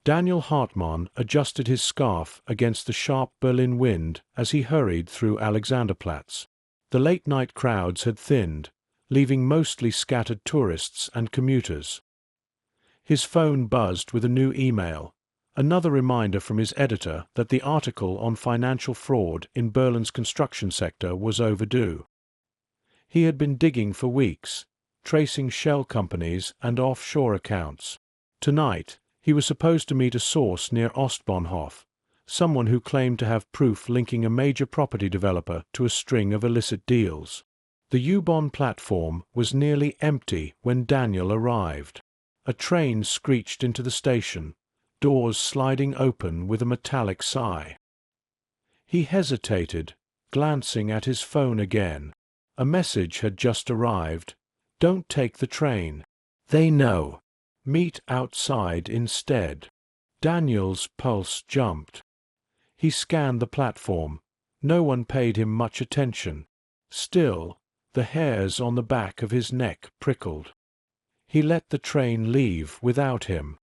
Daniel Hartmann adjusted his scarf against the sharp Berlin wind as he hurried through Alexanderplatz. The late-night crowds had thinned, leaving mostly scattered tourists and commuters. His phone buzzed with a new email, another reminder from his editor that the article on financial fraud in Berlin's construction sector was overdue. He had been digging for weeks, tracing shell companies and offshore accounts. Tonight, he was supposed to meet a source near Ostbahnhof, someone who claimed to have proof linking a major property developer to a string of illicit deals. The U-Bahn platform was nearly empty when Daniel arrived. A train screeched into the station, doors sliding open with a metallic sigh. He hesitated, glancing at his phone again. A message had just arrived. "Don't take the train. They know. Meet outside instead." Daniel's pulse jumped. He scanned the platform. No one paid him much attention. Still, the hairs on the back of his neck prickled. He let the train leave without him.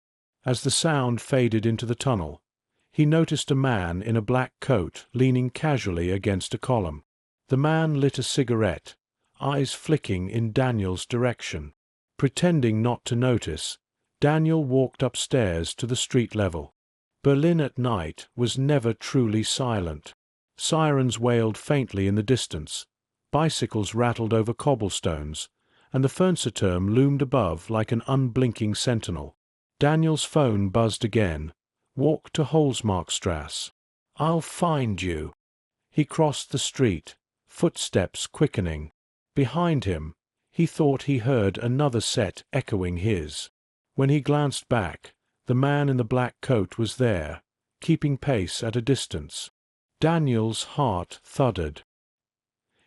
As the sound faded into the tunnel, he noticed a man in a black coat leaning casually against a column. The man lit a cigarette, eyes flicking in Daniel's direction. Pretending not to notice, Daniel walked upstairs to the street level. Berlin at night was never truly silent. Sirens wailed faintly in the distance, bicycles rattled over cobblestones, and the Fernsehturm loomed above like an unblinking sentinel. Daniel's phone buzzed again. "Walk to Holzmarktstrasse. I'll find you." He crossed the street, footsteps quickening. Behind him, he thought he heard another set echoing his. When he glanced back, the man in the black coat was there, keeping pace at a distance. Daniel's heart thudded.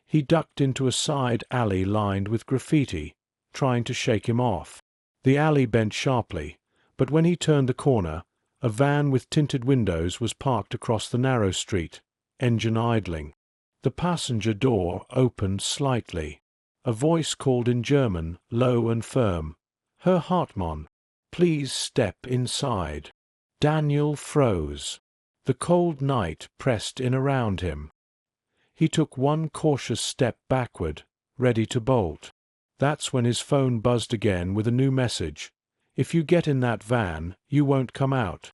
He ducked into a side alley lined with graffiti, trying to shake him off. The alley bent sharply, but when he turned the corner, a van with tinted windows was parked across the narrow street, engine idling. The passenger door opened slightly. A voice called in German, low and firm, "Herr Hartmann, please step inside." Daniel froze. The cold night pressed in around him. He took one cautious step backward, ready to bolt. That's when his phone buzzed again with a new message. "If you get in that van, you won't come out."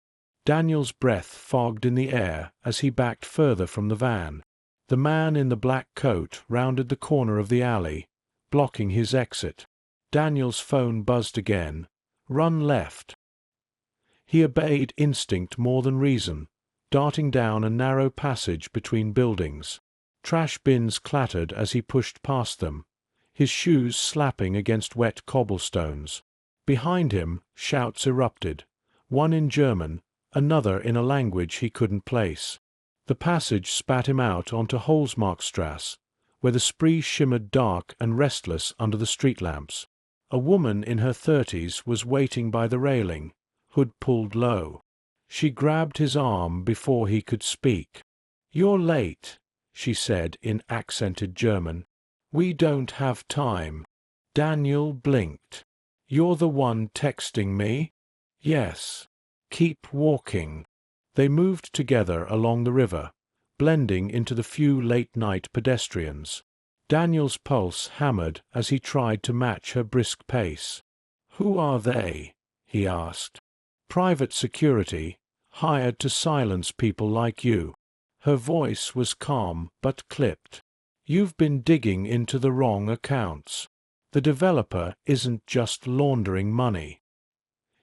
Daniel's breath fogged in the air as he backed further from the van. The man in the black coat rounded the corner of the alley, blocking his exit. Daniel's phone buzzed again. "Run left." He obeyed instinct more than reason, darting down a narrow passage between buildings. Trash bins clattered as he pushed past them, his shoes slapping against wet cobblestones. Behind him, shouts erupted, one in German, another in a language he couldn't place. The passage spat him out onto Holzmarktstrasse, where the Spree shimmered dark and restless under the street lamps. A woman in her 30s was waiting by the railing, hood pulled low. She grabbed his arm before he could speak. "You're late," she said in accented German. "We don't have time." Daniel blinked. "You're the one texting me?" "Yes." "Keep walking." They moved together along the river, blending into the few late-night pedestrians. Daniel's pulse hammered as he tried to match her brisk pace. "Who are they?" he asked. "Private security, hired to silence people like you." Her voice was calm but clipped. "You've been digging into the wrong accounts. The developer isn't just laundering money.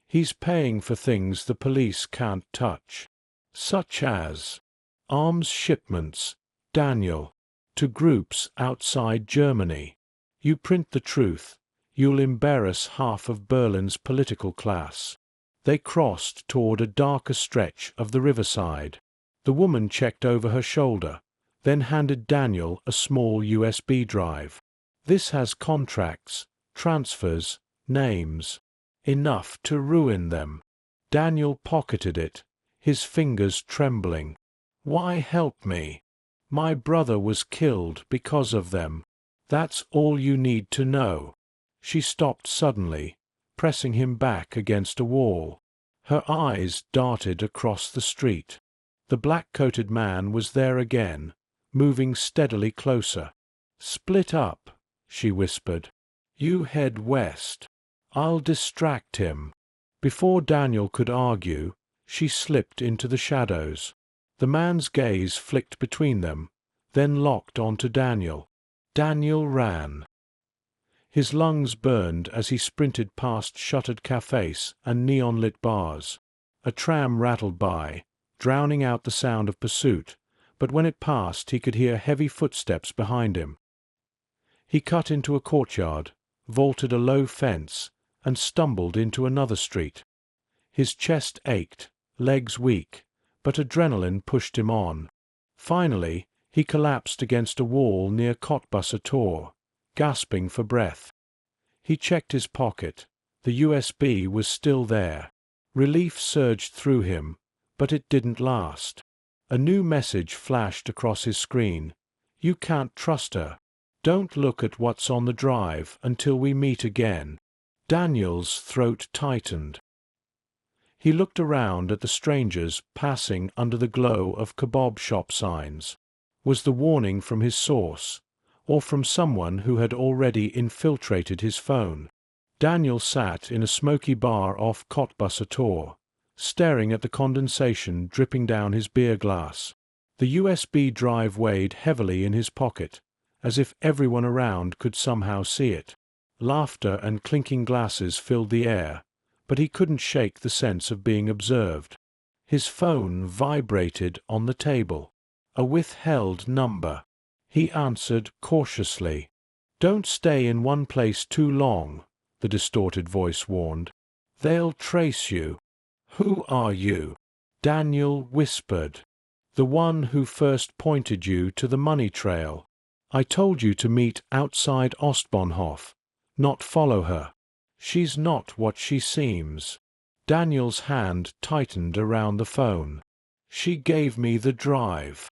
He's paying for things the police can't touch. Such as arms shipments, Daniel, to groups outside Germany. You print the truth, you'll embarrass half of Berlin's political class." They crossed toward a darker stretch of the riverside. The woman checked over her shoulder, then handed Daniel a small USB drive. "This has contracts, transfers, names. Enough to ruin them." Daniel pocketed it, his fingers trembling. "Why help me? My brother was killed because of them. That's all you need to know." She stopped suddenly, pressing him back against a wall. Her eyes darted across the street. The black-coated man was there again, moving steadily closer. "Split up," she whispered. "You head west. I'll distract him." Before Daniel could argue, she slipped into the shadows. The man's gaze flicked between them, then locked onto Daniel. Daniel ran. His lungs burned as he sprinted past shuttered cafes and neon-lit bars. A tram rattled by, drowning out the sound of pursuit, but when it passed he could hear heavy footsteps behind him. He cut into a courtyard, vaulted a low fence, and stumbled into another street. His chest ached, legs weak, but adrenaline pushed him on. Finally, he collapsed against a wall near Cottbusser Tor, gasping for breath. He checked his pocket. The USB was still there. Relief surged through him, but it didn't last. A new message flashed across his screen. "You can't trust her. Don't look at what's on the drive until we meet again." Daniel's throat tightened. He looked around at the strangers passing under the glow of kebab shop signs. Was the warning from his source, or from someone who had already infiltrated his phone? Daniel sat in a smoky bar off Cottbusser Tor, staring at the condensation dripping down his beer glass. The USB drive weighed heavily in his pocket, as if everyone around could somehow see it. Laughter and clinking glasses filled the air, but he couldn't shake the sense of being observed. His phone vibrated on the table. A withheld number. He answered cautiously. "Don't stay in one place too long," the distorted voice warned. "They'll trace you." "Who are you?" Daniel whispered. "The one who first pointed you to the money trail. I told you to meet outside Ostbahnhof, not follow her. She's not what she seems." Daniel's hand tightened around the phone. "She gave me the drive."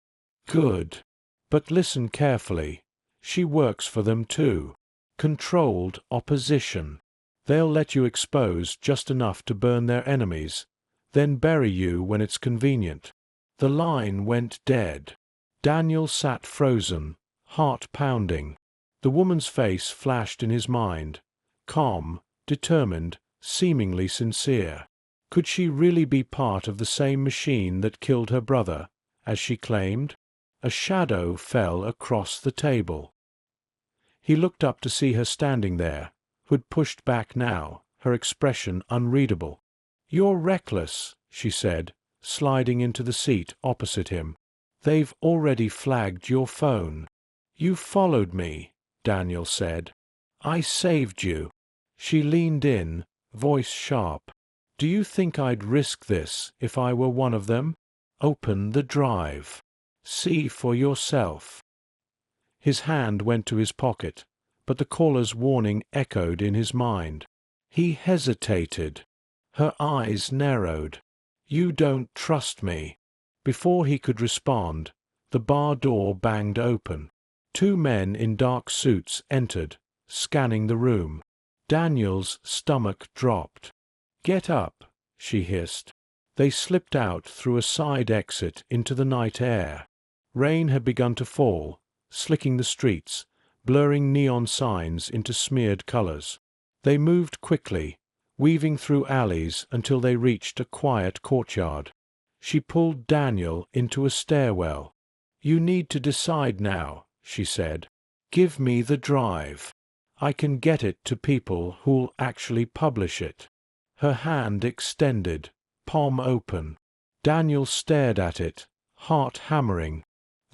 "Good. But listen carefully. She works for them too. Controlled opposition. They'll let you expose just enough to burn their enemies, then bury you when it's convenient." The line went dead. Daniel sat frozen, heart pounding. The woman's face flashed in his mind, calm, determined, seemingly sincere. Could she really be part of the same machine that killed her brother, as she claimed? A shadow fell across the table. He looked up to see her standing there, who'd pushed back now, her expression unreadable. "You're reckless," she said, sliding into the seat opposite him. "They've already flagged your phone." "You followed me," Daniel said. "I saved you." She leaned in, voice sharp. "Do you think I'd risk this if I were one of them? Open the drive. See for yourself." His hand went to his pocket, but the caller's warning echoed in his mind. He hesitated. Her eyes narrowed. "You don't trust me." Before he could respond, the bar door banged open. Two men in dark suits entered, scanning the room. Daniel's stomach dropped. "Get up," she hissed. They slipped out through a side exit into the night air. Rain had begun to fall, slicking the streets, blurring neon signs into smeared colors. They moved quickly, weaving through alleys until they reached a quiet courtyard. She pulled Daniel into a stairwell. "You need to decide now," she said. "Give me the drive. I can get it to people who'll actually publish it." Her hand extended, palm open. Daniel stared at it, heart hammering.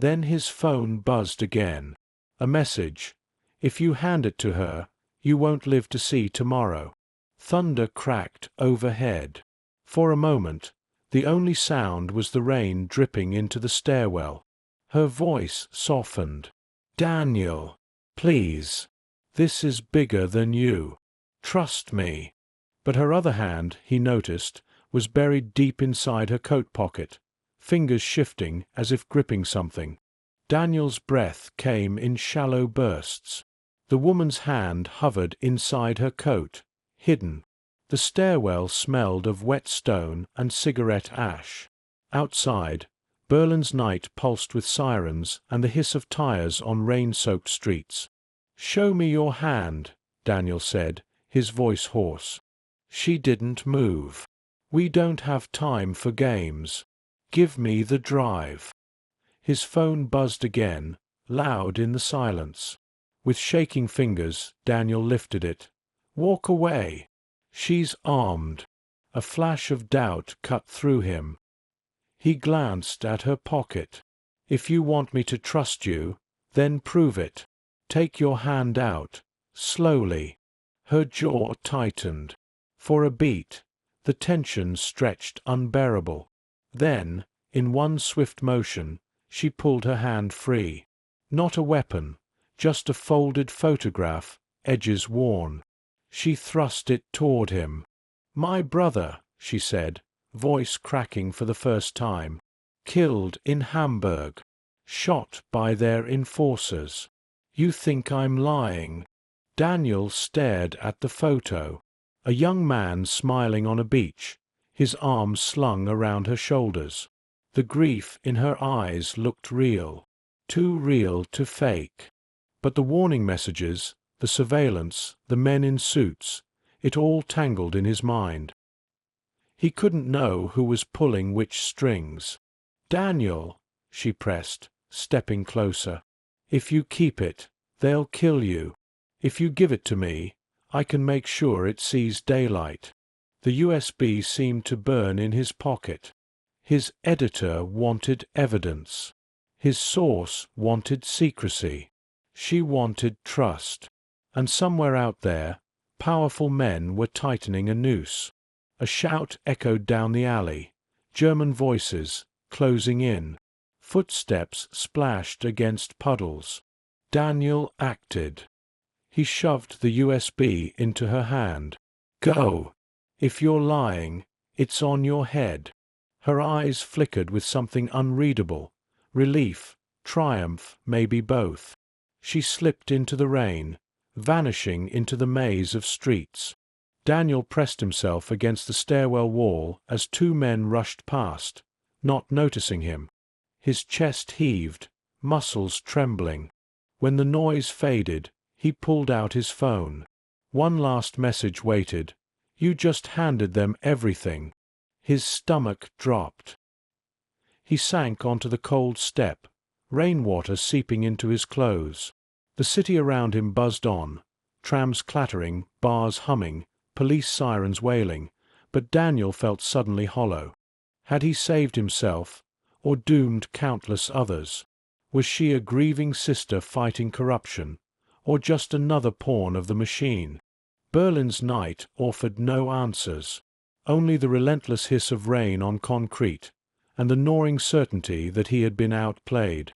Then his phone buzzed again. A message. "If you hand it to her, you won't live to see tomorrow." Thunder cracked overhead. For a moment, the only sound was the rain dripping into the stairwell. Her voice softened. "Daniel, please. This is bigger than you. Trust me." But her other hand, he noticed, was buried deep inside her coat pocket, fingers shifting as if gripping something. Daniel's breath came in shallow bursts. The woman's hand hovered inside her coat, hidden. The stairwell smelled of wet stone and cigarette ash. Outside, Berlin's night pulsed with sirens and the hiss of tires on rain-soaked streets. "Show me your hand," Daniel said, his voice hoarse. She didn't move. "We don't have time for games. Give me the drive." His phone buzzed again, loud in the silence. With shaking fingers, Daniel lifted it. "Walk away. She's armed." A flash of doubt cut through him. He glanced at her pocket. "If you want me to trust you, then prove it. Take your hand out, slowly." Her jaw tightened. For a beat, the tension stretched unbearable. Then, in one swift motion, she pulled her hand free. Not a weapon, just a folded photograph, edges worn. She thrust it toward him. "My brother," she said, voice cracking for the first time. "Killed in Hamburg. Shot by their enforcers. You think I'm lying?" Daniel stared at the photo. A young man smiling on a beach, his arms slung around her shoulders. The grief in her eyes looked real. Too real to fake. But the warning messages, the surveillance, the men in suits, it all tangled in his mind. He couldn't know who was pulling which strings. "Daniel," she pressed, stepping closer. "If you keep it, they'll kill you. If you give it to me, I can make sure it sees daylight." The USB seemed to burn in his pocket. His editor wanted evidence. His source wanted secrecy. She wanted trust. And somewhere out there, powerful men were tightening a noose. A shout echoed down the alley. German voices, closing in. Footsteps splashed against puddles. Daniel acted. He shoved the USB into her hand. "Go. If you're lying, it's on your head." Her eyes flickered with something unreadable. Relief, triumph, maybe both. She slipped into the rain, vanishing into the maze of streets. Daniel pressed himself against the stairwell wall as two men rushed past, not noticing him. His chest heaved, muscles trembling. When the noise faded, he pulled out his phone. One last message waited. "You just handed them everything." His stomach dropped. He sank onto the cold step, rainwater seeping into his clothes. The city around him buzzed on, trams clattering, bars humming, police sirens wailing, but Daniel felt suddenly hollow. Had he saved himself, or doomed countless others? Was she a grieving sister fighting corruption, or just another pawn of the machine? Berlin's night offered no answers, only the relentless hiss of rain on concrete, and the gnawing certainty that he had been outplayed.